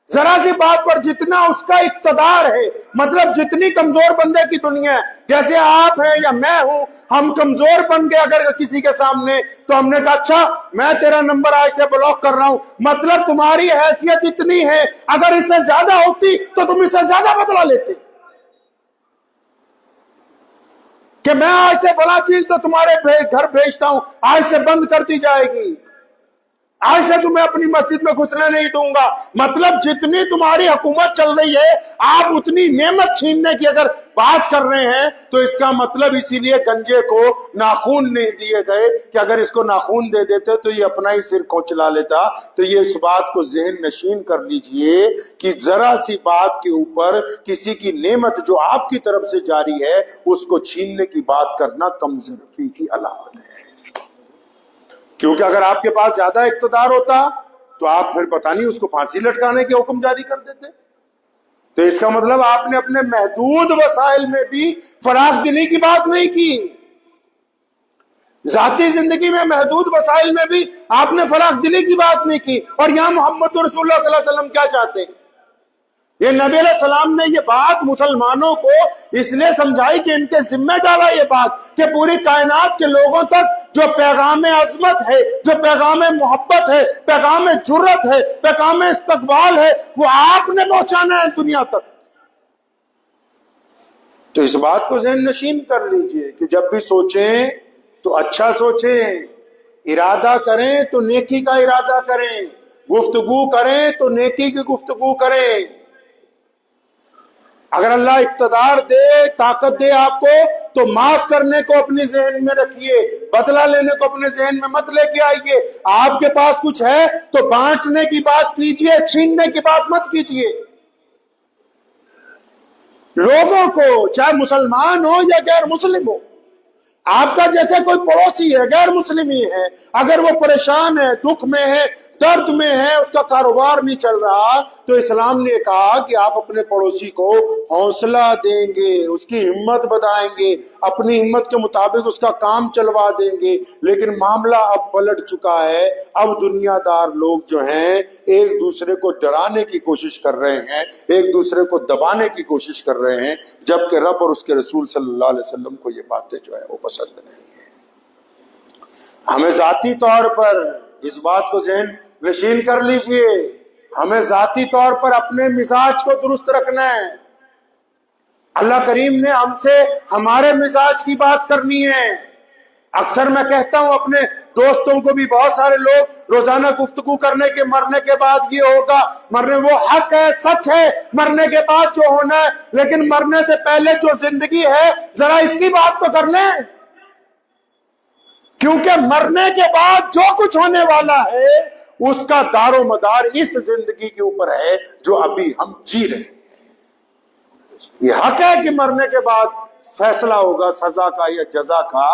ذرا سی بات پر جتنا اس کا اقتدار ہے، مطلب جتنی کمزور بندے کی دنیا ہے، جیسے آپ ہیں یا میں ہوں، ہم کمزور بن گئے اگر کسی کے سامنے تو ہم نے کہا اچھا میں تیرا نمبر آج سے بلاک کر رہا ہوں، مطلب تمہاری حیثیت اتنی ہے، اگر اس سے زیادہ ہوتی تو تم اس سے زیادہ بدلہ لیتے کہ میں آج سے فلاں چیز تو تمہارے گھر بھیجتا ہوں، آج سے بند کرتی جائے گی، آج سے تمہیں اپنی مسجد میں گھسنے نہیں دوں گا۔ مطلب جتنی تمہاری حکومت چل رہی ہے، آپ اتنی نعمت چھیننے کی اگر بات کر رہے ہیں تو اس کا مطلب اسی لیے گنجے کو ناخون نہیں دیے گئے کہ اگر اس کو ناخون دے دیتے تو یہ اپنا ہی سر کھوچلا لیتا۔ تو یہ اس بات کو ذہن نشین کر لیجئے کہ ذرا سی بات کے اوپر کسی کی نعمت جو آپ کی طرف سے جاری ہے اس کو چھیننے کی بات کرنا کمزوری کی علامت ہے۔ کیونکہ اگر آپ کے پاس زیادہ اقتدار ہوتا تو آپ پھر پتہ نہیں اس کو پھانسی لٹکانے کے حکم جاری کر دیتے۔ تو اس کا مطلب آپ نے اپنے محدود وسائل میں بھی فراخ دلی کی بات نہیں کی، ذاتی زندگی میں محدود وسائل میں بھی آپ نے فراخ دلی کی بات نہیں کی۔ اور یہاں محمد رسول اللہ صلی اللہ علیہ وسلم کیا چاہتے ہیں؟ یہ نبی علیہ السلام نے یہ بات مسلمانوں کو اس لیے سمجھائی کہ ان کے ذمہ ڈالا یہ بات کہ پوری کائنات کے لوگوں تک جو پیغام عظمت ہے، جو پیغام محبت ہے، پیغام جرت ہے، پیغام استقبال ہے، وہ آپ نے پہنچانا ہے دنیا تک۔ تو اس بات کو ذہن نشین کر لیجئے کہ جب بھی سوچیں تو اچھا سوچیں، ارادہ کریں تو نیکی کا ارادہ کریں، گفتگو کریں تو نیکی کی گفتگو کریں۔ اگر اللہ اقتدار دے، طاقت دے آپ کو تو معاف کرنے کو اپنے ذہن میں رکھیے، بدلہ لینے کو اپنے ذہن میں مت لے کے آئیے۔ آپ کے پاس کچھ ہے تو بانٹنے کی بات کیجئے، چھیننے کی بات مت کیجئے۔ لوگوں کو چاہے مسلمان ہو یا غیر مسلم ہو، آپ کا جیسے کوئی پڑوسی ہے، غیر مسلم ہی ہے، اگر وہ پریشان ہے، دکھ میں ہے، درد میں ہے، اس کا کاروبار نہیں چل رہا، تو اسلام نے کہا کہ آپ اپنے پڑوسی کو حوصلہ دیں گے، اس کی ہمت بتائیں گے، اپنی ہمت کے مطابق اس کا کام چلوا دیں گے۔ لیکن معاملہ اب پلٹ چکا ہے، اب دنیا دار لوگ جو ہیں ایک دوسرے کو ڈرانے کی کوشش کر رہے ہیں، ایک دوسرے کو دبانے کی کوشش کر رہے ہیں، جبکہ رب اور اس کے رسول صلی اللہ علیہ وسلم کو یہ باتیں جو ہے وہ پسند نہیں ہیں۔ ہمیں ذاتی طور پر اس بات کو ذہن نشین کر لیجئے، ہمیں ذاتی طور پر اپنے مزاج کو درست رکھنا ہے۔ اللہ کریم نے ہم سے ہمارے مزاج کی بات کرنی ہے۔ اکثر میں کہتا ہوں اپنے دوستوں کو بھی، بہت سارے لوگ روزانہ گفتگو کرنے کے مرنے کے بعد یہ ہوگا، مرنے وہ حق ہے، سچ ہے، مرنے کے بعد جو ہونا ہے، لیکن مرنے سے پہلے جو زندگی ہے ذرا اس کی بات تو کر لیں، کیونکہ مرنے کے بعد جو کچھ ہونے والا ہے اس کا دار و مدار اس زندگی کے اوپر ہے جو ابھی ہم جی رہے ہیں۔ یہ حق ہے کہ مرنے کے بعد فیصلہ ہوگا سزا کا یا جزا کا،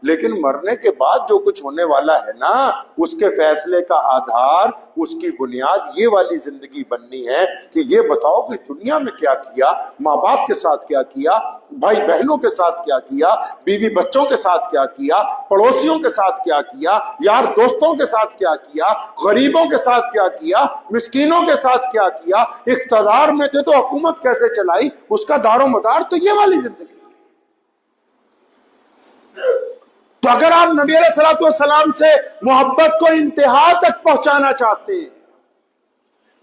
لیکن مرنے کے بعد جو کچھ ہونے والا ہے نا، اس کے فیصلے کا آدھار، اس کی بنیاد یہ والی زندگی بننی ہے کہ یہ بتاؤ کہ دنیا میں کیا کیا، ماں باپ کے ساتھ کیا کیا، بھائی بہنوں کے ساتھ کیا کیا، بیوی بچوں کے ساتھ کیا کیا، پڑوسیوں کے ساتھ کیا کیا، یار دوستوں کے ساتھ کیا کیا، غریبوں کے ساتھ کیا کیا، مسکینوں کے ساتھ کیا کیا، اقتدار میں تھے تو حکومت کیسے چلائی، اس کا دار و مدار تو یہ والی زندگی۔ تو اگر آپ نبی علیہ الصلوۃ والسلام سے محبت کو انتہا تک پہنچانا چاہتے ہیں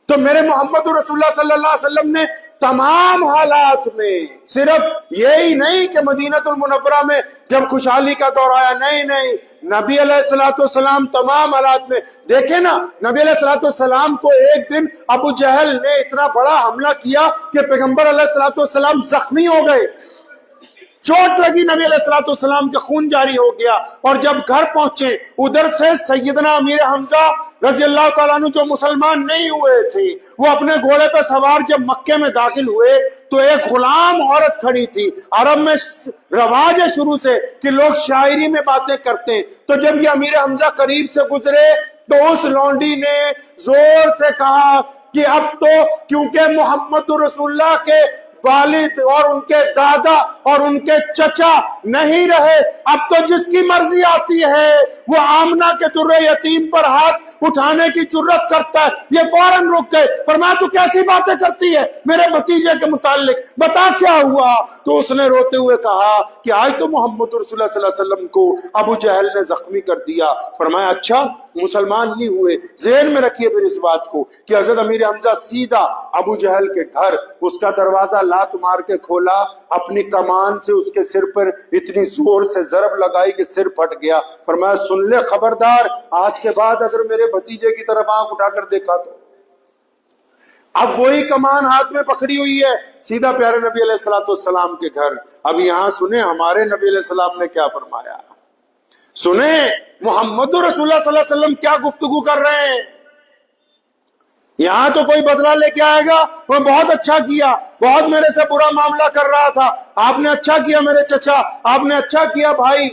تو میرے محمد رسول اللہ صلی اللہ علیہ وسلم نے تمام حالات میں، صرف یہی نہیں کہ مدینہ المنورہ میں جب خوشحالی کا دور آیا، نہیں، نبی علیہ الصلوۃ والسلام تمام حالات میں، دیکھیں نا نبی علیہ الصلوۃ والسلام کو ایک دن ابو جہل نے اتنا بڑا حملہ کیا کہ پیغمبر علیہ الصلوۃ والسلام زخمی ہو گئے، چوٹ لگی، نبی علیہ الصلوۃ والسلام کے خون جاری ہو گیا، اور جب گھر پہنچے ادھر سے سیدنا امیر حمزہ رضی اللہ تعالیٰ عنہ جو مسلمان نہیں ہوئے تھے، وہ اپنے گھوڑے پہ سوار جب مکے میں داخل ہوئے تو ایک غلام عورت کھڑی تھی۔ عرب میں رواج ہے شروع سے کہ لوگ شاعری میں باتیں کرتے ہیں، تو جب یہ امیر حمزہ قریب سے گزرے تو اس لونڈی نے زور سے کہا کہ اب تو کیونکہ محمد رسول اللہ کے والد اور ان کے دادا اور ان کے چچا نہیں رہے، اب تو جس کی مرضی آتی ہے وہ آمنہ کے در یتیم پر ہاتھ اٹھانے کی جرت کرتا ہے۔ یہ فوراً رک گئے، فرمایا تو کیسی باتیں کرتی ہے میرے بھتیجے کے متعلق، بتا کیا ہوا؟ تو اس نے روتے ہوئے کہا کہ آج تو محمد رسول اللہ صلی اللہ علیہ وسلم کو ابو جہل نے زخمی کر دیا۔ فرمایا اچھا مسلمان نہیں ہوئے؟ ذہن میں رکھیے پھر اس بات کو کہ حضرت امیر حمزہ سیدھا ابو جہل کے گھر، اس کا دروازہ لات مار کے کھولا، اپنی کمان سے اس کے سر پر اتنی زور سے ضرب لگائی کہ سر پھٹ گیا۔ فرمایا سن لے خبردار، آج کے بعد اگر میرے بھتیجے کی طرف آنکھ اٹھا کر دیکھا تو۔ اب وہی کمان ہاتھ میں پکڑی ہوئی ہے، سیدھا پیارے نبی علیہ الصلوۃ والسلام کے گھر۔ اب یہاں سنیں ہمارے نبی علیہ السلام نے کیا فرمایا، سنیں محمد رسول اللہ صلی اللہ علیہ وسلم کیا گفتگو کر رہے ہیں۔ یہاں تو کوئی بدلہ لے کے آئے گا، وہ بہت اچھا کیا، بہت میرے سے برا معاملہ کر رہا تھا، آپ نے اچھا کیا میرے چچا، آپ نے اچھا کیا بھائی۔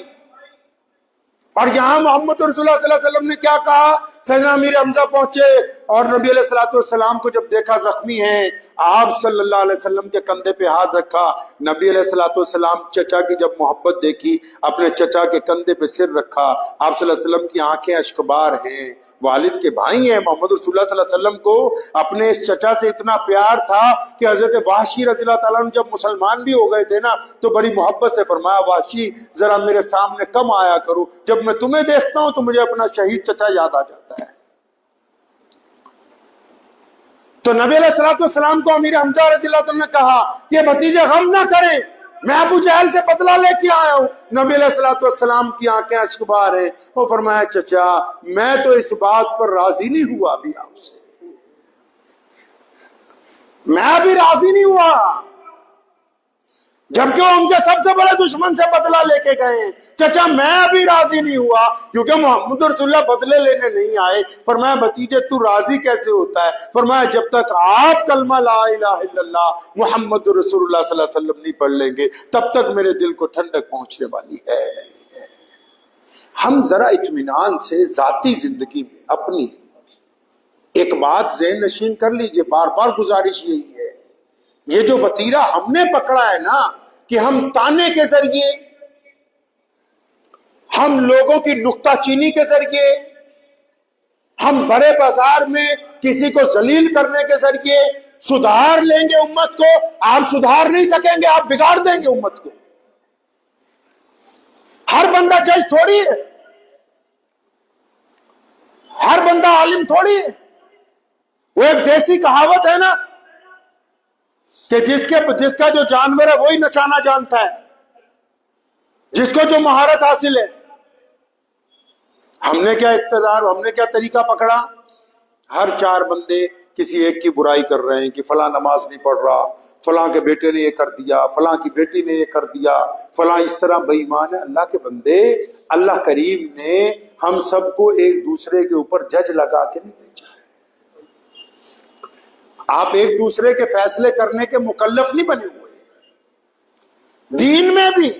اور یہاں محمد رسول اللہ صلی اللہ علیہ وسلم نے کیا کہا؟ سیدنا امیر حمزہ پہنچے اور نبی علیہ الصلوۃ والسلام کو جب دیکھا زخمی ہیں، آپ صلی اللہ علیہ وسلم کے کندھے پہ ہاتھ رکھا۔ نبی علیہ الصلوۃ والسلام چچا کی جب محبت دیکھی، اپنے چچا کے کندھے پہ سر رکھا۔ آپ صلی اللہ علیہ وسلم کی آنکھیں اشکبار ہیں، والد کے بھائی ہیں۔ محمد رسول اللہ صلی اللہ علیہ وسلم کو اپنے اس چچا سے اتنا پیار تھا کہ حضرت وحشی رضی اللہ تعالیٰ عنہ جب مسلمان بھی ہو گئے تھے نا تو بڑی محبت سے فرمایا وحشی ذرا میرے سامنے کم آیا کرو، جب میں تمہیں دیکھتا ہوں تو مجھے اپنا شہید چچا یاد آ جاتا ہے۔ تو نبی علیہ الصلوۃ والسلام کو امیر حمزہ رضی اللہ عنہ نے کہا کہ بھتیجے غم نہ کریں، میں ابو جہل سے بدلہ لے کے آیا ہوں۔ نبی علیہ الصلوۃ والسلام کی آنکھیں اشکبار ہیں، وہ فرمایا چچا میں تو اس بات پر راضی نہیں ہوا ابھی آپ سے، میں ابھی راضی نہیں ہوا، جبکہ وہ ان کے سب سے بڑے دشمن سے بدلہ لے کے گئے ہیں۔ چچا میں ابھی راضی نہیں ہوا کیونکہ محمد رسول اللہ بدلے لینے نہیں آئے۔ فرمایا بھتیجے تو راضی کیسے ہوتا ہے؟ فرمایا جب تک آپ کلمہ لا الہ الا اللہ محمد رسول اللہ صلی اللہ علیہ وسلم نہیں پڑھ لیں گے تب تک میرے دل کو ٹھنڈک پہنچنے والی ہے نہیں ہے۔ ہم ذرا اطمینان سے ذاتی زندگی میں اپنی ایک بات ذہن نشین کر لیجئے، بار بار گزارش یہی ہے، یہ جو وتیرہ ہم نے پکڑا ہے نا کہ ہم تانے کے ذریعے، ہم لوگوں کی نکتہ چینی کے ذریعے، ہم بڑے بازار میں کسی کو ذلیل کرنے کے ذریعے سدھار لیں گے امت کو، آپ سدھار نہیں سکیں گے، آپ بگاڑ دیں گے امت کو۔ ہر بندہ جج تھوڑی ہے، ہر بندہ عالم تھوڑی ہے۔ وہ ایک دیسی کہاوت ہے نا کہ جس کا جو جانور ہے وہی نچانا جانتا ہے، جس کو جو مہارت حاصل ہے۔ ہم نے کیا اقتدار، ہم نے کیا طریقہ پکڑا؟ ہر چار بندے کسی ایک کی برائی کر رہے ہیں کہ فلاں نماز نہیں پڑھ رہا، فلاں کے بیٹے نے یہ کر دیا، فلاں کی بیٹی نے یہ کر دیا، فلاں اس طرح بے ایمان ہے۔ اللہ کے بندے، اللہ کریم نے ہم سب کو ایک دوسرے کے اوپر جج لگا کے نہیں بھیجا ہے۔ آپ ایک دوسرے کے فیصلے کرنے کے مکلف نہیں بنے ہوئے۔ دین میں بھی،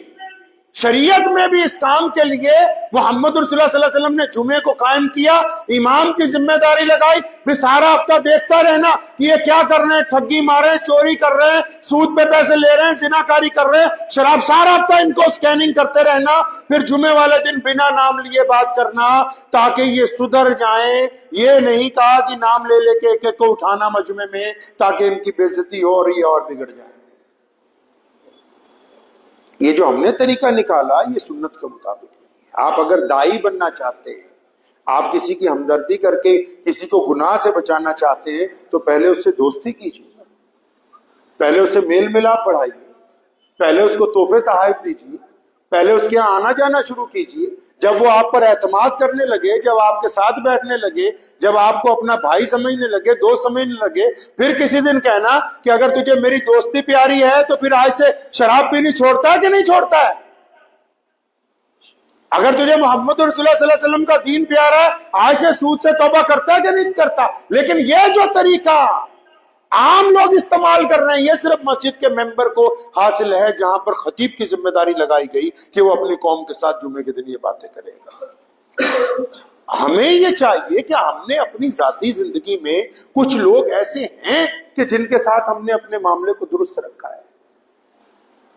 شریعت میں بھی اس کام کے لیے محمد رسول اللہ صلی اللہ علیہ وسلم نے جمعے کو قائم کیا، امام کی ذمہ داری لگائی، پھر سارا ہفتہ دیکھتا رہنا کہ یہ کیا کر رہے ہیں، ٹھگی مار رہے ہیں، چوری کر رہے ہیں، سود پہ پیسے لے رہے ہیں، زناکاری کر رہے ہیں، شراب، سارا ہفتہ ان کو سکیننگ کرتے رہنا، پھر جمعے والے دن بنا نام لیے بات کرنا تاکہ یہ سدھر جائیں۔ یہ نہیں کہا کہ نام لے لے کے ایک ایک کو اٹھانا مجمع میں تاکہ ان کی بے عزتی ہو رہی ہے اور بگڑ جائیں۔ یہ جو ہم نے طریقہ نکالا یہ سنت کے مطابق نہیں۔ آپ اگر داعی بننا چاہتے ہیں، آپ کسی کی ہمدردی کر کے کسی کو گناہ سے بچانا چاہتے ہیں تو پہلے اس سے دوستی کیجیے، پہلے اس سے میل ملاپ بڑھائیے، پہلے اس کو تحفے تحائف دیجیے، پہلے اس کے یہاں آنا جانا شروع کیجیے۔ جب وہ آپ پر اعتماد کرنے لگے، جب آپ کے ساتھ بیٹھنے لگے، جب آپ کو اپنا بھائی سمجھنے لگے، دوست سمجھنے لگے، پھر کسی دن کہنا کہ اگر تجھے میری دوستی پیاری ہے تو پھر آج سے شراب پینی چھوڑتا ہے کہ نہیں چھوڑتا ہے؟ اگر تجھے محمد رسول اللہ صلی اللہ علیہ وسلم کا دین پیارا ہے، آج سے سود سے توبہ کرتا ہے کہ نہیں کرتا؟ لیکن یہ جو طریقہ عام لوگ استعمال کر رہے ہیں، یہ صرف مسجد کے ممبر کو حاصل ہے، جہاں پر خطیب کی ذمہ داری لگائی گئی کہ وہ اپنی قوم کے ساتھ جمعے کے دن یہ باتیں کرے گا۔ ہمیں یہ چاہیے کہ ہم نے اپنی ذاتی زندگی میں کچھ لوگ ایسے ہیں کہ جن کے ساتھ ہم نے اپنے معاملے کو درست رکھا ہے۔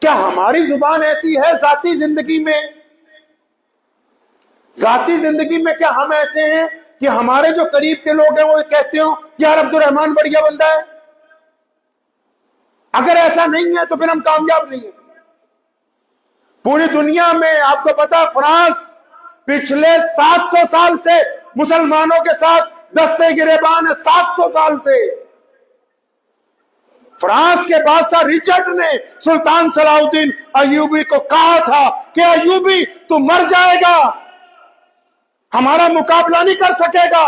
کیا ہماری زبان ایسی ہے ذاتی زندگی میں؟ ذاتی زندگی میں کیا ہم ایسے ہیں کہ ہمارے جو قریب کے لوگ ہیں وہ کہتے ہوں یار عبد الرحمان بڑھیا بندہ ہے؟ اگر ایسا نہیں ہے تو پھر ہم کامیاب نہیں ہیں۔ پوری دنیا میں آپ کو پتا فرانس پچھلے 700 سال سے مسلمانوں کے ساتھ دستے گریبان ہے، 700 سال سے۔ فرانس کے بادشاہ رچرڈ نے سلطان صلاح الدین ایوبی کو کہا تھا کہ ایوبی تو مر جائے گا، ہمارا مقابلہ نہیں کر سکے گا،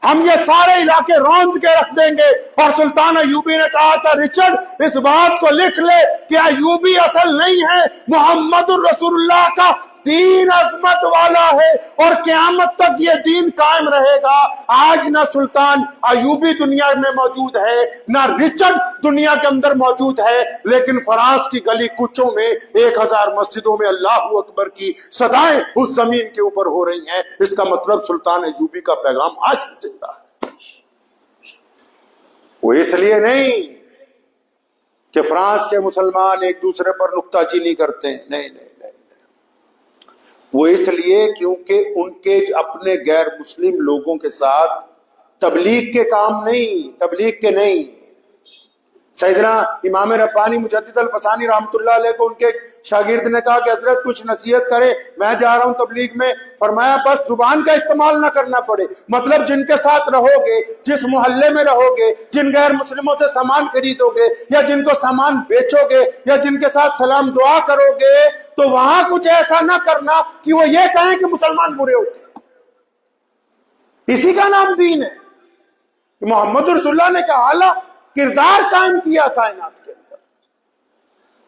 ہم یہ سارے علاقے روند کے رکھ دیں گے۔ اور سلطان ایوبی نے کہا تھا رچرڈ اس بات کو لکھ لے کہ ایوبی اصل نہیں ہے، محمد الرسول اللہ کا دین عظمت والا ہے اور قیامت تک یہ دین قائم رہے گا۔ آج نہ سلطان ایوبی دنیا میں موجود ہے، نہ رچرڈ دنیا کے اندر موجود ہے، لیکن فرانس کی گلی کوچوں میں 1000 مسجدوں میں اللہ اکبر کی صدائیں اس زمین کے اوپر ہو رہی ہیں۔ اس کا مطلب سلطان ایوبی کا پیغام آج بھی زندہ ہے۔ وہ اس لیے نہیں کہ فرانس کے مسلمان ایک دوسرے پر نکتہ چینی کرتے ہیں، نہیں نہیں نہیں، وہ اس لیے کیونکہ ان کے اپنے غیر مسلم لوگوں کے ساتھ تبلیغ کے کام نہیں، تبلیغ کے نہیں۔ سیدنا امام ربانی مجدد الفسانی رحمۃ اللہ علیہ کو ان کے شاگرد نے کہا کہ حضرت کچھ نصیحت کرے، میں جا رہا ہوں تبلیغ میں۔ فرمایا بس زبان کا استعمال نہ کرنا پڑے، مطلب جن کے ساتھ رہو گے، جس محلے میں رہو گے، جن غیر مسلموں سے سامان خریدو گے یا جن کو سامان بیچو گے یا جن کے ساتھ سلام دعا کرو گے، تو وہاں کچھ ایسا نہ کرنا کہ وہ یہ کہیں کہ مسلمان برے ہوتے ہیں۔ اسی کا نام دین ہے۔ محمد رسول اللہ نے کیا اعلیٰ کردار قائم کیا کائنات کے اندر،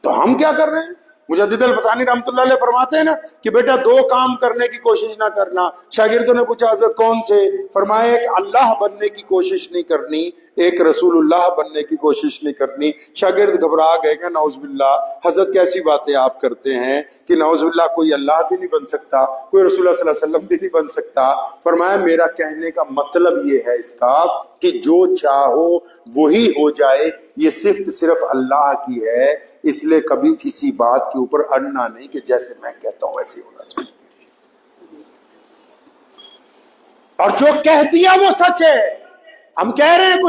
تو ہم کیا کر رہے ہیں؟ مجدد الفسانی رحمۃ اللہ علیہ فرماتے ہیں نا کہ بیٹا 2 کام کرنے کی کوشش نہ کرنا۔ شاگردوں نے پوچھا حضرت کون سے؟ فرمایا ایک اللہ بننے کی کوشش نہیں کرنی، ایک رسول اللہ بننے کی کوشش نہیں کرنی۔ شاگرد گھبرا گئے کہ نعوذ باللہ حضرت کیسی باتیں آپ کرتے ہیں کہ نعوذ باللہ کوئی اللہ بھی نہیں بن سکتا، کوئی رسول اللہ صلی اللہ علیہ وسلم بھی نہیں بن سکتا۔ فرمایا میرا کہنے کا مطلب یہ ہے اس کا کہ جو چاہو وہی ہو جائے، یہ صرف اللہ کی ہے، اس لیے کبھی کسی بات کے اوپر اڑنا نہیں کہ جیسے میں کہتا ہوں ویسے ہونا چاہیے، اور جو کہہ دیا وہ سچ ہے۔ ہم کہہ رہے ہیں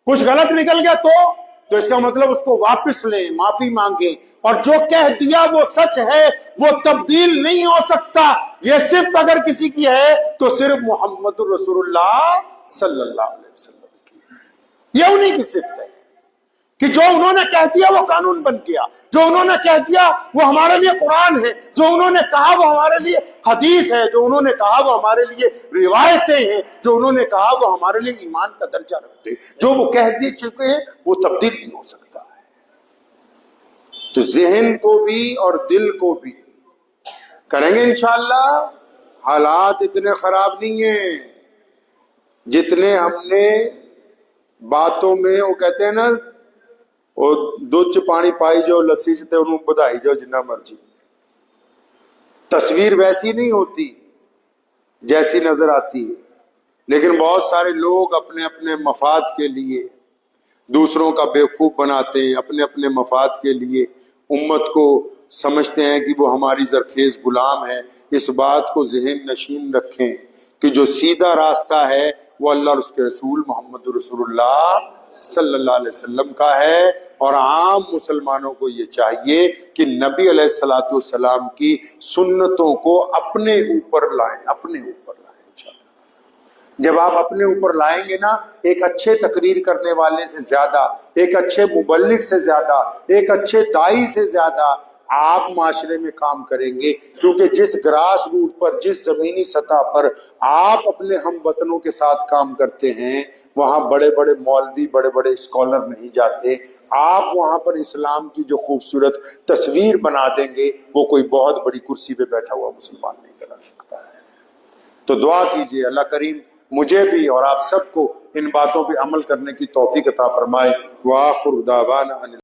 کچھ غلط نکل گیا تو اس کا مطلب اس کو واپس لیں، معافی مانگیں، اور جو کہہ دیا وہ سچ ہے، وہ تبدیل نہیں ہو سکتا۔ یہ صرف اگر کسی کی ہے تو صرف محمد رسول اللہ صلی اللہ علیہ وسلم کی، یہ انہی کی صفت ہے کہ جو انہوں نے کہہ دیا وہ قانون بن گیا، جو انہوں نے کہہ دیا وہ ہمارے لیے قرآن ہے، جو انہوں نے کہا وہ ہمارے لیے حدیث ہے، جو انہوں نے کہا وہ ہمارے لیے روایتیں ہیں، جو انہوں نے کہا وہ ہمارے لیے ایمان کا درجہ رکھتے ہیں۔ جو وہ کہہ دے چکے ہیں وہ تبدیل نہیں ہو سکتا ہے۔ تو ذہن کو بھی اور دل کو بھی کریں گے انشاءاللہ۔ حالات اتنے خراب نہیں ہیں جتنے ہم نے باتوں میں، وہ کہتے ہیں نا وہ دودھ چ پانی پائی جو لسی چ تے انہوں بدھائی جو جنہ مرضی، تصویر ویسی نہیں ہوتی جیسی نظر آتی ہے، لیکن بہت سارے لوگ اپنے اپنے مفاد کے لیے دوسروں کا بیوقوف بناتے ہیں، اپنے اپنے مفاد کے لیے امت کو سمجھتے ہیں کہ وہ ہماری زرخیز غلام ہے۔ اس بات کو ذہن نشین رکھیں کہ جو سیدھا راستہ ہے وہ اللہ اور اس کے رسول محمد رسول اللہ صلی اللہ علیہ وسلم کا ہے، اور عام مسلمانوں کو یہ چاہیے کہ نبی علیہ الصلوۃ والسلام کی سنتوں کو اپنے اوپر لائیں، اپنے اوپر لائیں انشاءاللہ۔ جب آپ اپنے اوپر لائیں گے نا، ایک اچھے تقریر کرنے والے سے زیادہ، ایک اچھے مبلغ سے زیادہ، ایک اچھے دائی سے زیادہ آپ معاشرے میں کام کریں گے، کیونکہ جس گراس روٹ پر، جس زمینی سطح پر آپ اپنے ہم وطنوں کے ساتھ کام کرتے ہیں، وہاں بڑے بڑے مولوی، بڑے بڑے اسکالر نہیں جاتے. آپ وہاں پر اسلام کی جو خوبصورت تصویر بنا دیں گے، وہ کوئی بہت بڑی کرسی پہ بیٹھا ہوا مسلمان نہیں بنا سکتا ہے. تو دعا کیجئے اللہ کریم مجھے بھی اور آپ سب کو ان باتوں پہ عمل کرنے کی توفیق عطا فرمائے. وآخر دعوانا